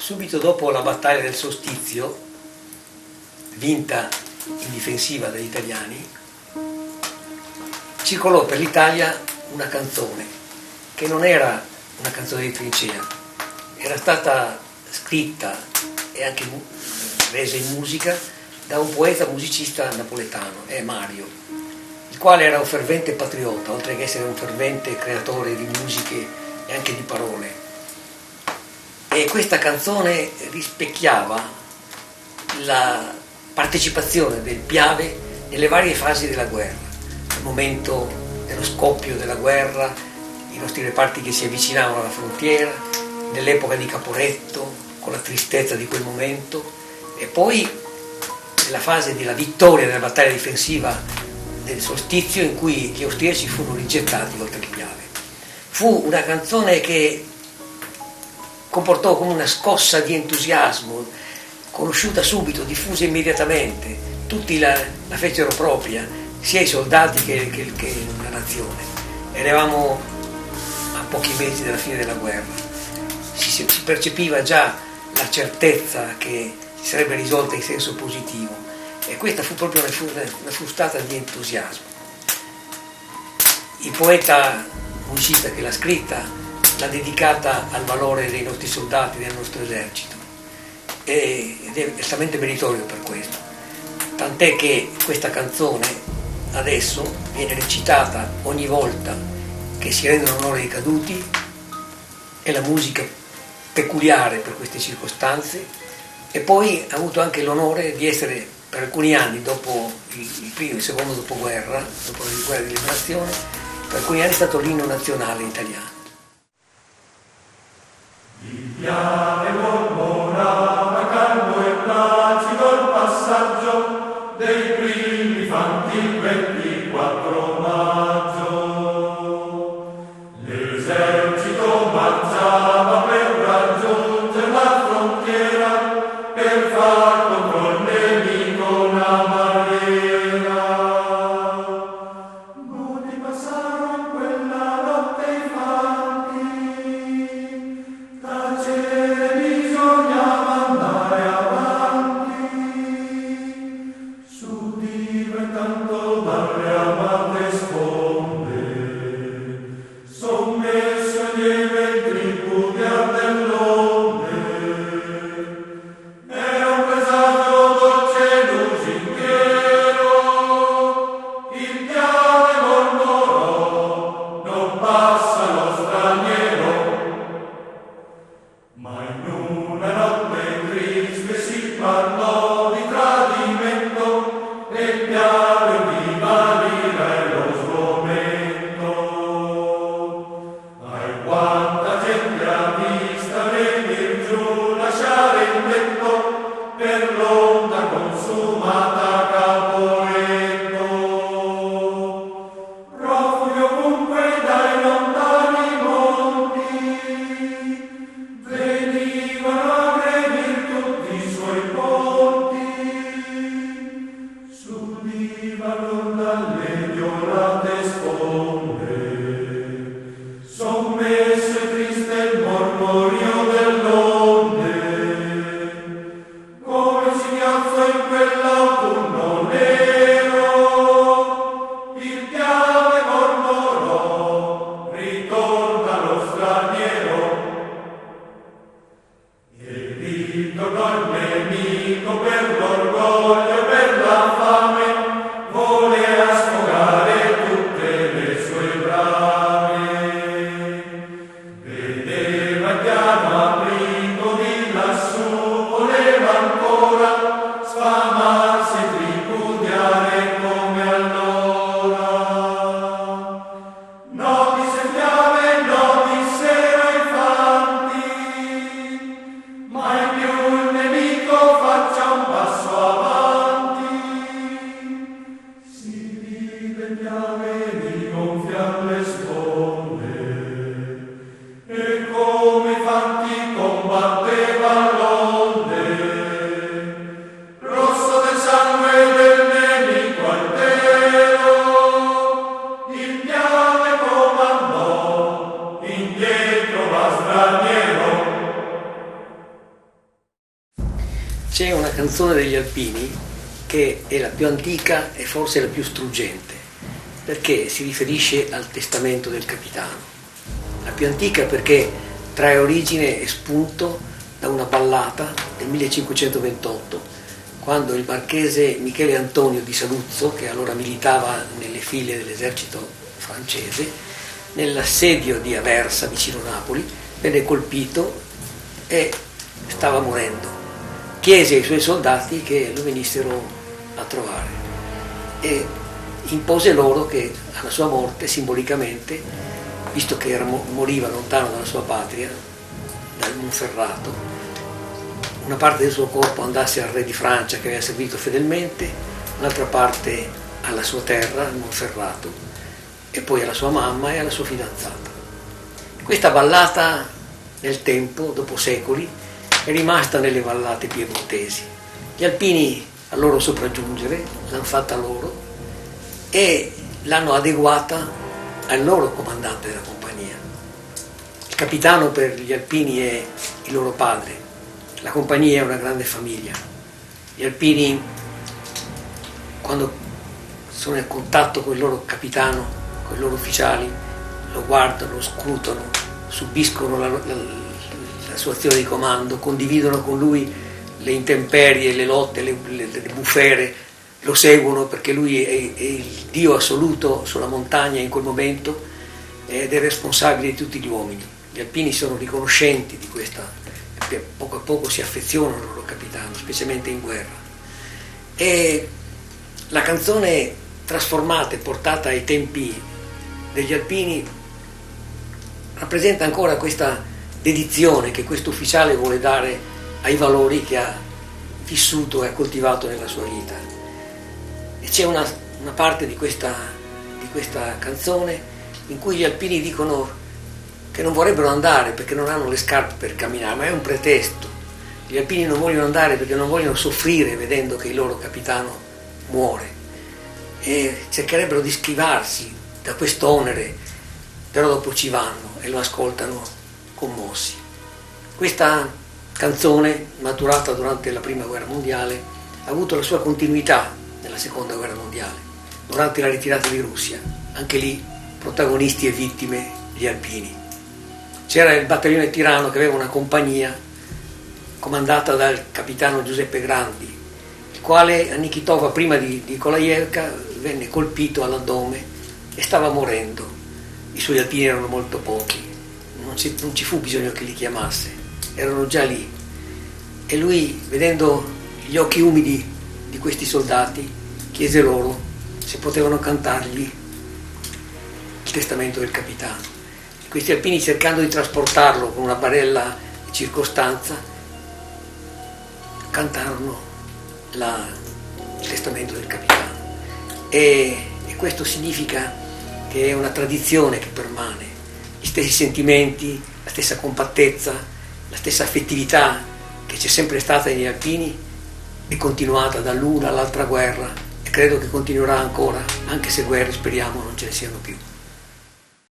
Subito dopo la battaglia del Solstizio, vinta in difensiva dagli italiani, circolò per l'Italia una canzone che non era una canzone di trincea, era stata scritta e anche resa in musica da un poeta musicista napoletano, Mario, il quale era un fervente patriota, oltre che essere un fervente creatore di musiche e anche di parole. E questa canzone rispecchiava la partecipazione del Piave nelle varie fasi della guerra, il momento dello scoppio della guerra, i nostri reparti che si avvicinavano alla frontiera, nell'epoca di Caporetto, con la tristezza di quel momento, e poi nella fase della vittoria della battaglia difensiva del Solstizio, in cui gli austriaci furono rigettati oltre il Piave. Fu una canzone che comportò come una scossa di entusiasmo, conosciuta subito, diffusa immediatamente, tutti la fecero propria, sia i soldati che la nazione. Eravamo a pochi mesi dalla fine della guerra, si percepiva già la certezza che si sarebbe risolta in senso positivo, e questa fu proprio una frustata di entusiasmo. Il poeta musicista che l'ha scritta l'ha dedicata al valore dei nostri soldati, del nostro esercito, ed è estremamente meritorio per questo, tant'è che questa canzone adesso viene recitata ogni volta che si rendono onore ai caduti, è la musica peculiare per queste circostanze, e poi ha avuto anche l'onore di essere per alcuni anni, dopo il primo e il secondo dopoguerra, dopo la guerra di liberazione, per alcuni anni è stato l'inno nazionale italiano. Il Piave mormorava calmo e placido il passaggio dei primi fanti il 24 maggio. L'esercito marciava per raggiungere la frontiera, per far contro il nemico una barriera. Molti passarono quella notte i fanti, tacere bisognava andare avanti, s'udiva intanto dalle amate sponde, sommesso e lieve il tripudiar dell'onde. Era un presagio dolce e lusinghiero, il Piave mormorò, non passa lo straniero. Ma in una notte triste si parlò di tradimento, e il Piave udiva l'ira e lo sgomento. Ai quanta gente ha vista venir giù, lasciare il letto per l'onda consumata Caporetto. Profughi ovunque dai lontani monti, venivano a gremir tutti i suoi ponti, s'udivano dalle violate sponde, sommesso e triste il mormorio dell'onde, come singhiozzo in quell'autunno nero, il Piave mormorò, ritorna lo straniero. E ritornò il nemico per l'orgoglio e per la fame, voleva sfogare tutte le sue brame. Vedeva il piano aprito di lassù, voleva ancora sfamarsi e tripudiare come allora. No, disse il Piave, no, dissero i fanti, mai più il nemico faccia un C'è una canzone degli alpini che è la più antica e forse la più struggente, perché si riferisce al testamento del capitano. La più antica perché trae origine e spunto da una ballata del 1528, quando il marchese Michele Antonio di Saluzzo, che allora militava nelle file dell'esercito francese, nell'assedio di Aversa, vicino Napoli, venne colpito e stava morendo. Chiese ai suoi soldati che lo venissero a trovare e impose loro che alla sua morte, simbolicamente, visto che moriva lontano dalla sua patria, dal Monferrato, una parte del suo corpo andasse al re di Francia che aveva servito fedelmente, un'altra parte alla sua terra, al Monferrato, e poi alla sua mamma e alla sua fidanzata. Questa ballata nel tempo, dopo secoli, è rimasta nelle ballate piemontesi. Gli alpini al loro sopraggiungere l'hanno fatta loro e l'hanno adeguata al loro comandante della compagnia. Il capitano per gli alpini è il loro padre, la compagnia è una grande famiglia. Gli alpini, quando sono in contatto con il loro capitano, con i loro ufficiali, lo guardano, lo scrutano, subiscono la sua azione di comando, condividono con lui le intemperie, le lotte, le bufere, lo seguono perché lui è il Dio assoluto sulla montagna in quel momento ed è responsabile di tutti gli uomini. Gli alpini sono riconoscenti di questa, poco a poco si affezionano al loro capitano, specialmente in guerra. E la canzone trasformata e portata ai tempi degli alpini rappresenta ancora questa dedizione che questo ufficiale vuole dare ai valori che ha vissuto e ha coltivato nella sua vita. E c'è una parte di questa canzone in cui gli alpini dicono che non vorrebbero andare perché non hanno le scarpe per camminare, ma è un pretesto. Gli alpini non vogliono andare perché non vogliono soffrire vedendo che il loro capitano muore e cercherebbero di schivarsi da quest'onere, però dopo ci vanno e lo ascoltano commossi. Questa canzone, maturata durante la Prima Guerra Mondiale, ha avuto la sua continuità nella Seconda Guerra Mondiale, durante la ritirata di Russia, anche lì protagonisti e vittime gli alpini. C'era il battaglione Tirano che aveva una compagnia comandata dal capitano Giuseppe Grandi, il quale a Nichitova, prima di Kolaïevka, venne colpito all'addome e stava morendo. I suoi alpini erano molto pochi, non ci fu bisogno che li chiamasse, erano già lì. E lui, vedendo gli occhi umidi di questi soldati, chiese loro se potevano cantargli il testamento del capitano. Questi alpini, cercando di trasportarlo con una barella di circostanza, cantarono il testamento del capitano. E questo significa che è una tradizione che permane. Gli stessi sentimenti, la stessa compattezza, la stessa affettività che c'è sempre stata negli alpini è continuata dall'una all'altra guerra e credo che continuerà ancora, anche se guerre speriamo non ce ne siano più.